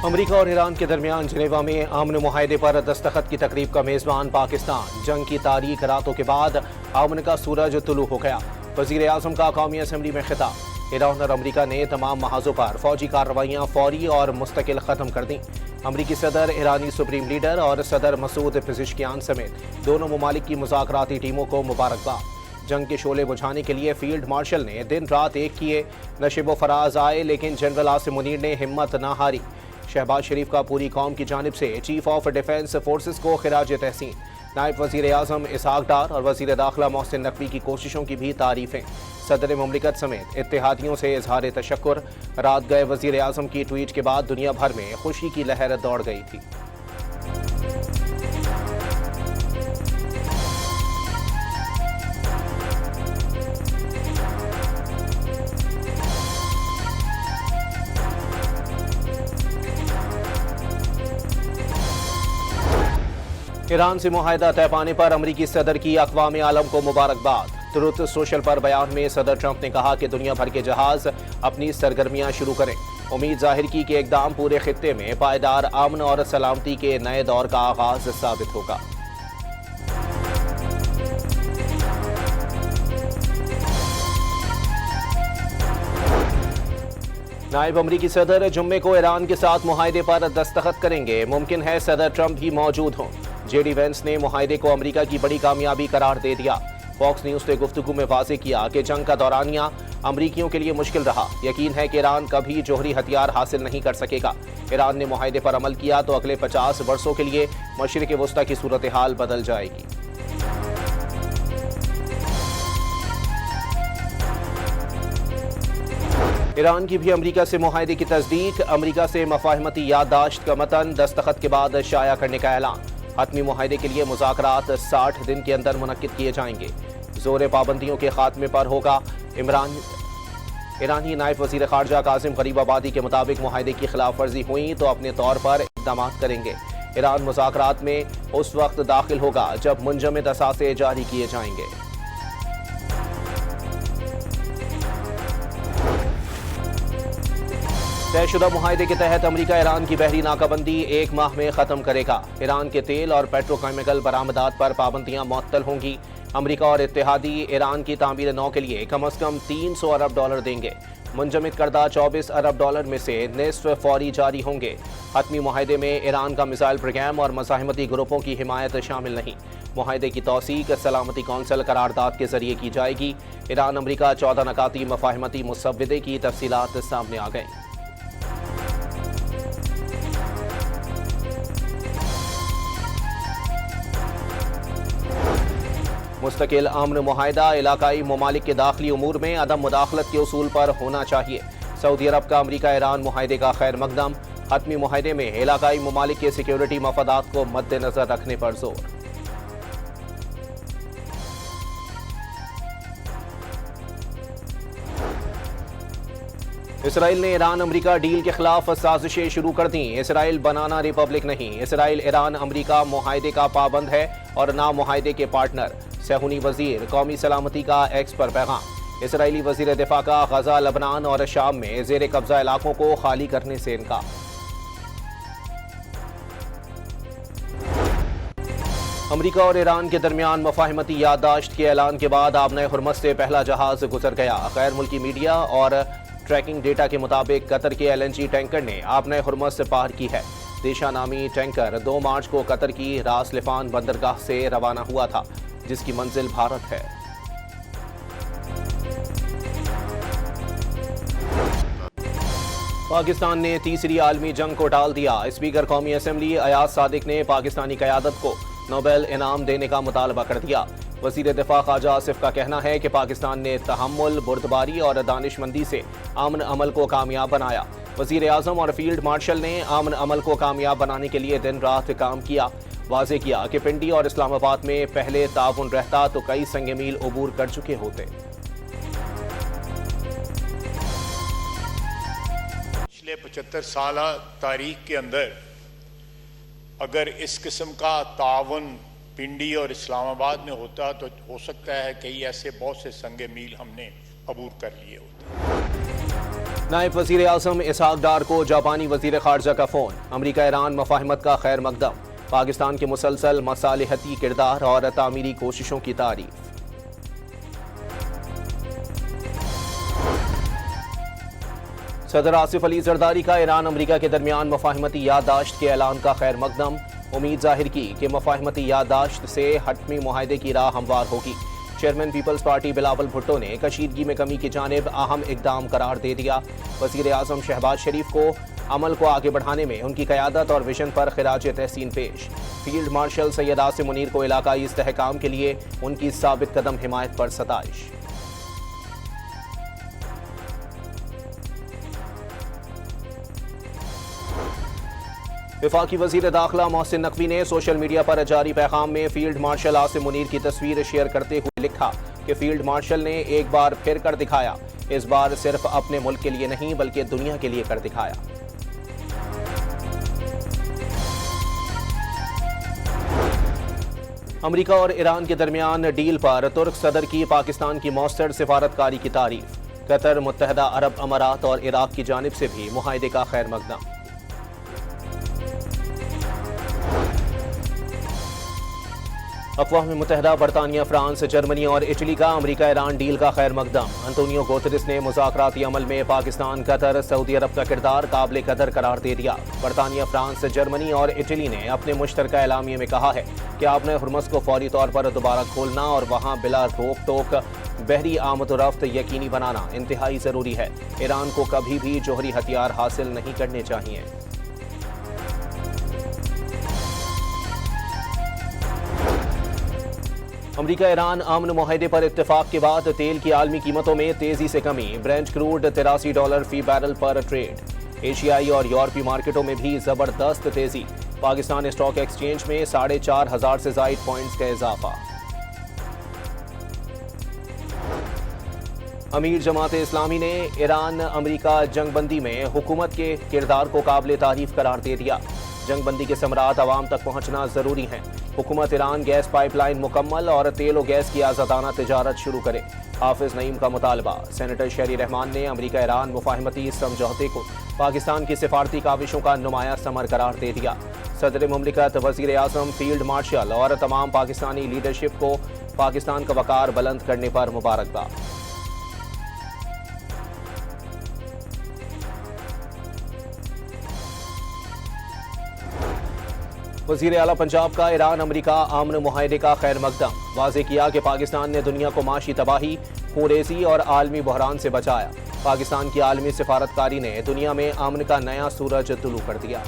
अमरीका और ईरान के दरमियान जिनेवा में अमन मुआहदे पर दस्तखत की तकरीब का मेज़बान पाकिस्तान। जंग की तारीख रातों के बाद अमन का सूरज तुलू हो गया। वज़ीर आज़म का कौमी असम्बली में खिताब। ईरान और अमरीका ने तमाम महाजों पर फौजी कार्रवाइयाँ फौरी और मुस्तकिल ख़त्म कर दी। अमरीकी सदर, ईरानी सुप्रीम लीडर और सदर मसूद पेज़ेश्कियान समेत दोनों ममालिक की मुज़ाकराती टीमों को मुबारकबाद। जंग के शोले बुझाने के लिए फील्ड मार्शल ने दिन रात एक किए, नशिब फराज आए, लेकिन जनरल आसिम मुनीर ने हिम्मत न हारी। शहबाज शरीफ का पूरी कौम की जानिब से चीफ ऑफ डिफेंस फोर्सेस को खिराज तहसीन। नायब वज़ीर आज़म इसहाक डार और वज़ीर दाखिला मोहसिन नकवी की कोशिशों की भी तारीफें। सदर मुमलिकत समेत इत्तेहादियों से इजहार तशक्कुर। रात गए वज़ीर आज़म की ट्वीट के बाद दुनिया भर में खुशी की लहर दौड़ गई थी। ईरान से मुआहदा तय पाने पर अमरीकी सदर की अक़वाम आलम को मुबारकबाद। ट्रुथ सोशल पर बयान में सदर ट्रंप ने कहा कि दुनिया भर के जहाज अपनी सरगर्मियां शुरू करें। उम्मीद जाहिर की कि इक़दाम पूरे खित्ते में पायदार अमन और सलामती के नए दौर का आगाज साबित होगा। नायब अमरीकी सदर जुम्मे को ईरान के साथ मुआहदे पर दस्तखत करेंगे। मुमकिन है सदर ट्रंप भी मौजूद हों। जेडी वेंस ने मुआहदे को अमरीका की बड़ी कामयाबी करार दे दिया। फॉक्स न्यूज ने गुफ्तगू में वाज़ेह किया कि जंग का दौरानिया अमरीकियों के लिए मुश्किल रहा। यकीन है कि ईरान कभी जोहरी हथियार हासिल नहीं कर सकेगा। ईरान ने मुआहदे पर अमल किया तो अगले 50 वर्षों के लिए मशरिक़ वस्ता की सूरत हाल बदल जाएगी। ईरान की भी अमरीका से मुआहदे की तस्दीक। अमरीका से मफाहमती याददाश्त का मतन दस्तखत के बाद शाया करने का ऐलान। हतमी मुआहदे के लिए मुज़ाकरात 60 दिन के अंदर मुनक्किद किए जाएंगे। जोर पाबंदियों के खात्मे पर होगा। ईरानी नायब वज़ीर ख़ारजा कासिम गरीबाबादी के मुताबिक मुआहदे की खिलाफ वर्जी हुई तो अपने तौर पर इक़दाम करेंगे। ईरान मुज़ाकरात में उस वक्त दाखिल होगा जब मुंजमद असासे जारी किए जाएंगे। तयशुदा मुआहदे के तहत अमरीका ईरान की बहरी नाकाबंदी 1 माह में ख़त्म करेगा। ईरान के तेल और पेट्रोकेमिकल बरामदात पर पाबंदियां मुअत्तल होंगी। अमरीका और इत्तेहादी ईरान की तामीर नौ के लिए कम अज़ कम $300 अरब देंगे। मुंजमद करदा $24 अरब में से निस्फ फौरी जारी होंगे। हतमी मुआहदे में ईरान का मिसाइल प्रोग्राम और मज़ाहमती ग्रुपों की हिमायत शामिल नहीं। मुआहदे की तौसीक सलामती कौंसिल करारदाद के जरिए की जाएगी। ईरान अमरीका 14 नकाती मफाहमती मुसव्वदे की तफसीलात सामने आ गई। मुस्तकिल अमन मुआहदा इलाकाई ममालिक के दाखिली उमूर में अदम मुदाखलत के उसूल पर होना चाहिए। सऊदी अरब का अमरीका ईरान मुआहदे का खैर मकदम। हतमी मुआहदे में इलाकाई ममालिक के सिक्योरिटी मफादात को मद्देनजर रखने पर जोर। इसराइल ने ईरान अमरीका डील के खिलाफ साजिशें शुरू कर दी। इसराइल बनाना रिपब्लिक नहीं। इसराइल ईरान अमरीका मुआहदे का पाबंद है और ना मुआहदे के पार्टनर। सहूनी वजीर कौमी सलामती का एक्स पर पैगाम। इसराइली वजीर दिफा का गजा, लबनान और शाम में जेर कब्जा इलाकों को खाली करने से इनकार। अमरीका और ईरान के दरमियान मफाहमती याददाश्त के ऐलान के बाद आबना हुर्मस से पहला जहाज गुजर गया। गैर मुल्की मीडिया और ट्रैकिंग डेटा के मुताबिक कतर के LNG टैंकर ने आबना हुर्मस से पार की है। देशा नामी टैंकर 2 मार्च को कतर की रास लिफान बंदरगाह से रवाना हुआ था, जिसकी मंजिल भारत है। पाकिस्तान ने तीसरी आलमी जंग को टाल दिया। स्पीकर कौमी असम्बली अयाज सादिक ने पाकिस्तानी क़यादत को नोबेल इनाम देने का मुतालबा कर दिया। वज़ीर दिफा ख्वाजा आसिफ का कहना है कि पाकिस्तान ने तहम्मुल, बुर्दबारी और दानिशमंदी से अमन अमल को कामयाब बनाया। वज़ीर आज़म और फील्ड मार्शल ने अमन अमल को कामयाब बनाने के लिए दिन रात काम किया। वाज़े किया कि पिंडी और इस्लामाबाद में पहले ताउन रहता तो कई संगे मील अबूर कर चुके होते। पिछले 75 साल तारीख के अंदर अगर इस किस्म का ताउन पिंडी और इस्लामाबाद में होता तो हो सकता है कई ऐसे बहुत से संगे मील हमने अबूर कर लिए होते। नायब वजीर आजम इसहाक डार को जापानी वजीर खारजा का फोन। अमरीका ईरान मुफाहमत का खैर मकदम। पाकिस्तान के मुसलसल मसालिहती किरदार और तामीरी कोशिशों की तारीफ। सदर आसिफ अली जरदारी का ईरान अमरीका के दरमियान मुफाहमती याददाश्त के ऐलान का खैर मकदम। उम्मीद जाहिर की कि मुफाहमती याददाश्त से हटमी मुआहदे की राह हमवार होगी। Chairman peoples party Bilawal Bhutto ने कशीदगी में कमी की जानिब अहम इकदाम करार दे दिया। वजीर आजम शहबाज शरीफ को अमल को आगे बढ़ाने में उनकी क़यादत और विजन पर खिराज तहसीन पेश। फील्ड मार्शल सैयद आसिम मुनीर को इलाकाई इस्तेहकाम के लिए उनकी साबित कदम हिमायत पर सताइश। वफाकी वजीर दाखिला मोहसिन नकवी ने सोशल मीडिया पर जारी पैगाम में फील्ड मार्शल आसिम मुनीर की तस्वीर शेयर करते हुए लिखा कि फील्ड मार्शल ने एक बार फिर कर दिखाया। इस बार सिर्फ अपने मुल्क के लिए नहीं बल्कि दुनिया के लिए कर दिखाया। अमरीका और ईरान के दरमियान डील पर तुर्क सदर की पाकिस्तान की मौसर सिफारतकारी की तारीफ। कतर, मुत्तहदा अरब अमारात और इराक की जानिब से भी मुआहदे का खैर मकदम। अक़वाम मुत्तहदा, बरतानिया, फ्रांस, जर्मनी और इटली का अमरीका ईरान डील का खैर मकदम। अंतोनियो गुतेरेस ने मुज़ाकराती अमल में पाकिस्तान, कतर, सऊदी अरब का किरदार काबिल कदर करार दे दिया। बरतानिया, फ्रांस, जर्मनी और इटली ने अपने मुश्तरका एलामिये में कहा है कि आपने हुर्मुज़ को फौरी तौर पर दोबारा खोलना और वहाँ बिला रोक टोक बहरी आमद-ओ-रफ्त यकीनी बनाना इंतहाई ज़रूरी है। ईरान को कभी भी जोहरी हथियार हासिल नहीं करने चाहिए। अमरीका ईरान अमन मुआहदे पर इत्तेफाक के बाद तेल की आलमी कीमतों में तेजी से कमी। ब्रेंट क्रूड $83 फी बैरल पर ट्रेड। एशियाई और यूरोपीय मार्केटों में भी जबरदस्त तेजी। पाकिस्तान स्टॉक एक्सचेंज में 4,500 से जायद पॉइंट्स का इजाफा। अमीर जमात इस्लामी ने ईरान अमरीका जंगबंदी में हुकूमत के किरदार को काबिल तारीफ करार दे दिया। जंगबंदी के समरात आवाम तक पहुंचना जरूरी है। हुकूमत ईरान गैस पाइपलाइन मुकम्मल और तेल और गैस की आज़ादाना तिजारत शुरू करे। हाफिज नईम का मुतालबा। सेनेटर शहरी रहमान ने अमरीका ईरान मुफाहमती समझौते को पाकिस्तान की सिफारती काविशों का नुमाया समर करार दे दिया। सदर मुमलिकत, वजीर आजम, फील्ड मार्शल और तमाम पाकिस्तानी लीडरशिप को पाकिस्तान का वकार बुलंद करने पर मुबारकबाद। वज़ीर आला पंजाब का ईरान अमरीका आमन मुआहदे का खैर मकदम। वाज़ेह किया कि पाकिस्तान ने दुनिया को माशी तबाही, खूरेज़ी और आलमी बहरान से बचाया। पाकिस्तान की आलमी सिफारतकारी ने दुनिया में अमन का नया सूरज तुलू कर दिया।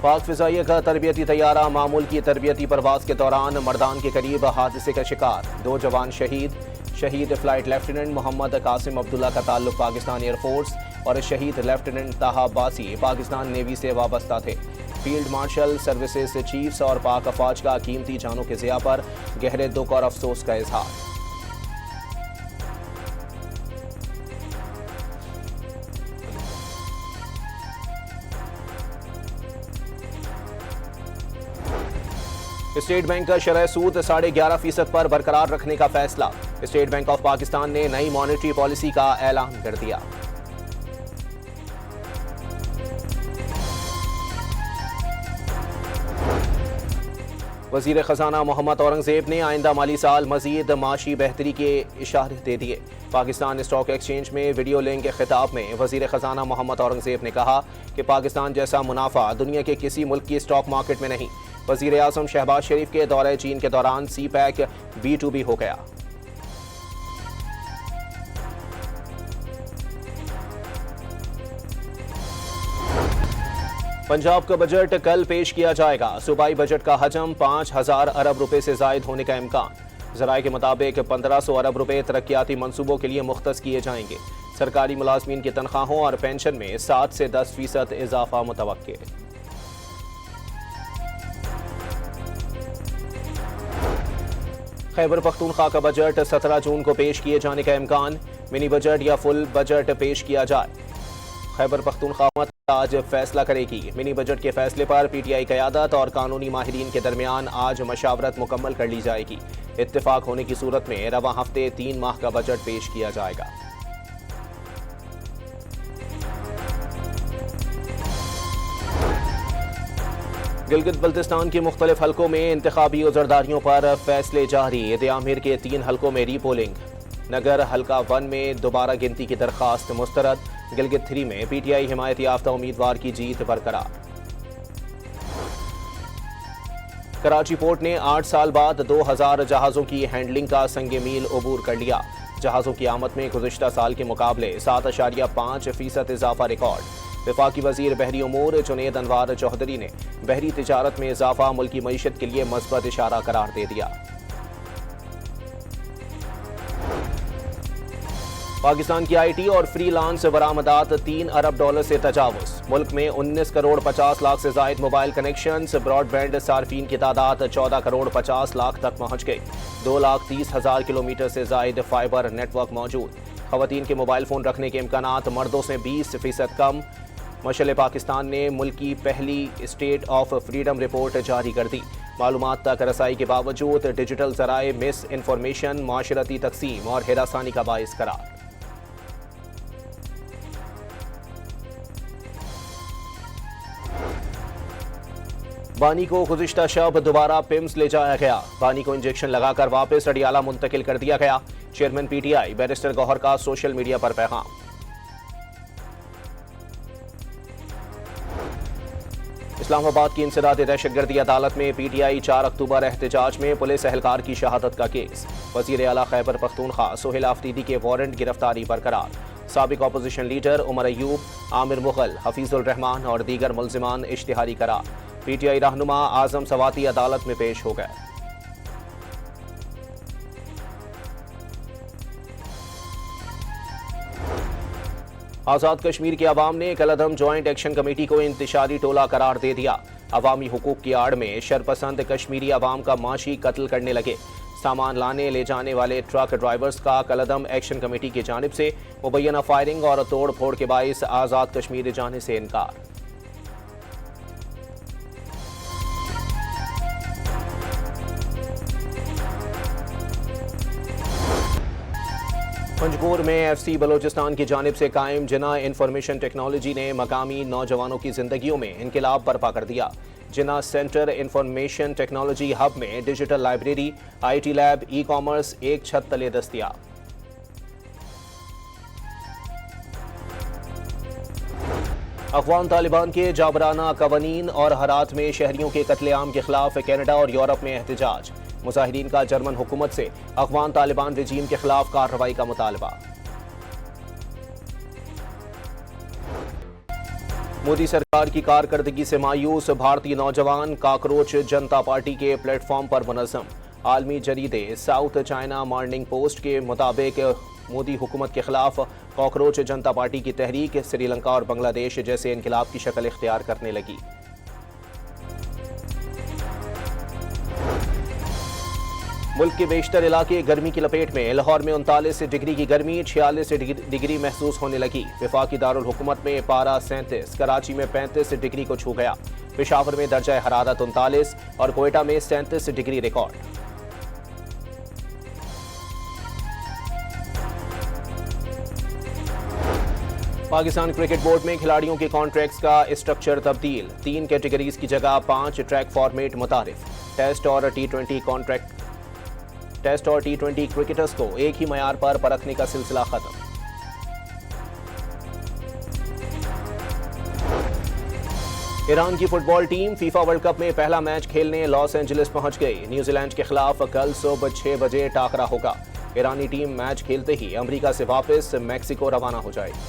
पाक फ़िज़ाइया का तरबियती तैयारा मामूल की तरबियती परवाज़ के दौरान मर्दान के करीब हादसे का शिकार। 2 जवान शहीद फ़्लाइट लेफ्टिनेंट मोहम्मद कासिम अब्दुल्ला का ताल्लुक पाकिस्तान एयरफोर्स और शहीद लेफ्टिनेंट ताहा बासी पाकिस्तान नेवी से वाबस्ता थे। फील्ड मार्शल सर्विसेज चीफ्स और पाक अफवाज का कीमती जानों के ज़िया पर गहरे दुख और अफसोस का इजहार। स्टेट बैंक का शरह सूद 11.5% पर बरकरार रखने का फैसला। स्टेट बैंक ऑफ पाकिस्तान ने नई मॉनेटरी पॉलिसी का ऐलान कर दिया। वजीर खजाना मोहम्मद औरंगजेब ने आइंदा माली साल मजीद माशी बेहतरी के इशारे दे दिए। पाकिस्तान स्टॉक एक्सचेंज में वीडियो लिंक के खिताब में वजीर खजाना मोहम्मद औरंगजेब ने कहा कि पाकिस्तान जैसा मुनाफा दुनिया के किसी मुल्क की स्टॉक मार्केट में नहीं। वजीर आजम शहबाज शरीफ के दौरे चीन के दौरान CPEC B2B हो गया। पंजाब का बजट कल पेश किया जाएगा। सूबाई बजट का हजम 5,000 अरब रुपए से जायद होने का इम्कान। ज़राए के मुताबिक 1,500 अरब रुपए तरक्याती मंसूबों के लिए मुख्तस किए जाएंगे। सरकारी मुलाजमीन की तनख्वाहों और पेंशन में 7 से 10% इजाफा मुतवक्के। खैबर पख्तूनख्वा का बजट 17 जून को पेश किए जाने का इम्कान। मिनी बजट या फुल बजट पेश किया जाए। खैबर पख्तूनख्वा आज फैसला करेगी। मिनी बजट के फैसले पर PTI क़यादत और कानूनी माहिरीन के दरमियान आज मशावरत मुकम्मल कर ली जाएगी। इत्तेफाक होने की सूरत में रवा हफ्ते 3 माह का बजट पेश किया जाएगा। गिलगित बल्तिस्तान के मुख्तलिफ हलकों में इंतखाबी उजरदारियों पर फैसले जारी। ईद-ए-आमिर के 3 हलकों में रीपोलिंग। नगर हलका 1 में दोबारा गिनती की दरखास्त मुस्तरद। गिलगित 3 में पीटीआई हिमायत याफ्ता उम्मीदवार की जीत बरकरार। कराची पोर्ट ने 8 साल बाद 2000 जहाजों की हैंडलिंग का संगे मील अबूर कर लिया। जहाजों की आमद में गुज़िश्ता साल के मुकाबले 7.5% इजाफा रिकॉर्ड। वफाकी वजीर बहरी उमूर जुनेद अनवार चौधरी ने बहरी तिजारत में इजाफा मुल्की मईशत के लिए मस्बत इशारा करार दे दिया। पाकिस्तान की आईटी और फ्रीलांस बरामदात 3 अरब डॉलर से तजावुज़। मुल्क में 19 करोड़ 50 लाख से जायद मोबाइल कनेक्शंस। ब्रॉडबैंड सार्फिन की तादाद 14 करोड़ 50 लाख तक पहुंच गई। 2,30,000 किलोमीटर से जायद फाइबर नेटवर्क मौजूद। खवातीन के मोबाइल फोन रखने के इम्कानात मर्दों से 20% कम। मशल पाकिस्तान ने मुल्क की पहली स्टेट ऑफ फ्रीडम रिपोर्ट जारी कर दी। मालूमात तक रसाई के बावजूद डिजिटल जराए मिस इन्फॉर्मेशन, माशरती तकसीम और हिरासानी का बाइस करार। बानी को गुज़िश्ता शब दोबारा पिम्स ले जाया गया। बानी को इंजेक्शन लगाकर वापस अडियाला मुंतकिल कर दिया गया। चेयरमैन पीटीआई बैरिस्टर गौहर का सोशल मीडिया पर पैगाम। इस्लामाबाद की इंसदाद दहशतगर्दी अदालत में पीटीआई 4 अक्टूबर एहतजाज में पुलिस एहलकार की शहादत का केस। वज़ीर आला खैबर पख्तूनख्वा सोहेल आफरीदी के वारंट गिरफ्तारी बरकरार। साबिक अपोजिशन लीडर उमर अयूब, आमिर मुगल, हफीजुल रहमान और दीगर मुल्जिमान इश्तिहारी करार। पीटीआई रहनुमा आजम सवाती अदालत में पेश हो गए। आज़ाद कश्मीर के अवाम ने कलअदम ज्वाइंट एक्शन कमेटी को इंतशारी टोला करार दे दिया। अवामी हुकूक की आड़ में शरपसंद कश्मीरी अवाम का माशी कत्ल करने लगे। सामान लाने ले जाने वाले ट्रक ड्राइवर्स का कलअदम एक्शन कमेटी की जानिब से मुबैना फायरिंग और तोड़ फोड़ के बाइस आज़ाद कश्मीर जाने से इनकार। पंजगोर में एफसी बलोचिस्तान की जानिब से कायम जिना इंफॉर्मेशन टेक्नोलॉजी ने मकामी नौजवानों की जिंदगियों में इनकलाब बर्पा कर दिया। जिना सेंटर इंफॉर्मेशन टेक्नोलॉजी हब में digital library, IT lab, e commerce एक छत तले दस्तयाब। अफगान तालिबान के जाबराना कवानीन और हरात में शहरियों के कत्लेआम के खिलाफ कनाडा और यूरोप में एहतजाज। मुजाहिरीन का जर्मन हुकूमत से अफगान तालिबान रजीम के खिलाफ कार्रवाई का मुतालबा। मोदी सरकार की कारकर्दगी से मायूस भारतीय नौजवान काकरोच जनता पार्टी के प्लेटफॉर्म पर मुनज़्ज़म। आलमी जरीदे साउथ चाइना मॉर्निंग पोस्ट के मुताबिक मोदी हुकूमत के खिलाफ कॉकरोच जनता पार्टी की तहरीक श्रीलंका और बांग्लादेश जैसे इनकलाब की शक्ल इख्तियार करने लगी। मुल्क के बेशतर इलाके गर्मी की लपेट में। लाहौर में 39 डिग्री की गर्मी, 46 डिग्री महसूस होने लगी। वफाकी दारुल हुकूमत में पारा 37, कराची में 35 डिग्री को छू गया। पेशावर में दर्जा हरारत 39 और कोयटा में 37 degree record. Pakistan cricket board में खिलाड़ियों के कॉन्ट्रैक्ट्स का स्ट्रक्चर तब्दील। 3 कैटेगरीज की जगह 5 ट्रैक फॉर्मेट मुतारिफ। टेस्ट और टी20 क्रिकेटर्स को एक ही मयार पर परखने का सिलसिला खत्म। ईरान की football team FIFA world cup में पहला मैच खेलने लॉस एंजलिस पहुंच गई। न्यूजीलैंड के खिलाफ कल सुबह 6 बजे टाकरा होगा। ईरानी टीम मैच खेलते ही अमेरिका से वापस मैक्सिको रवाना हो जाएगी।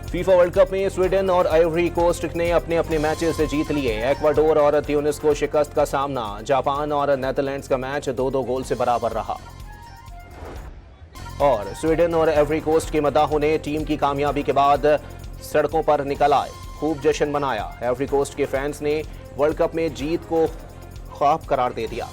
फीफा वर्ल्ड कप में स्वीडन और आइवरी कोस्ट ने अपने अपने मैचेस जीत लिए। एक्वाडोर और ट्यूनिस को शिकस्त का सामना। जापान और नेदरलैंड्स का मैच 2-2 गोल से बराबर रहा। और स्वीडन और आइवरी कोस्ट के मदाहों ने टीम की कामयाबी के बाद सड़कों पर निकल आए, खूब जश्न मनाया। आइवरी कोस्ट के फैंस ने वर्ल्ड कप में जीत को ख्वाब करार दे दिया।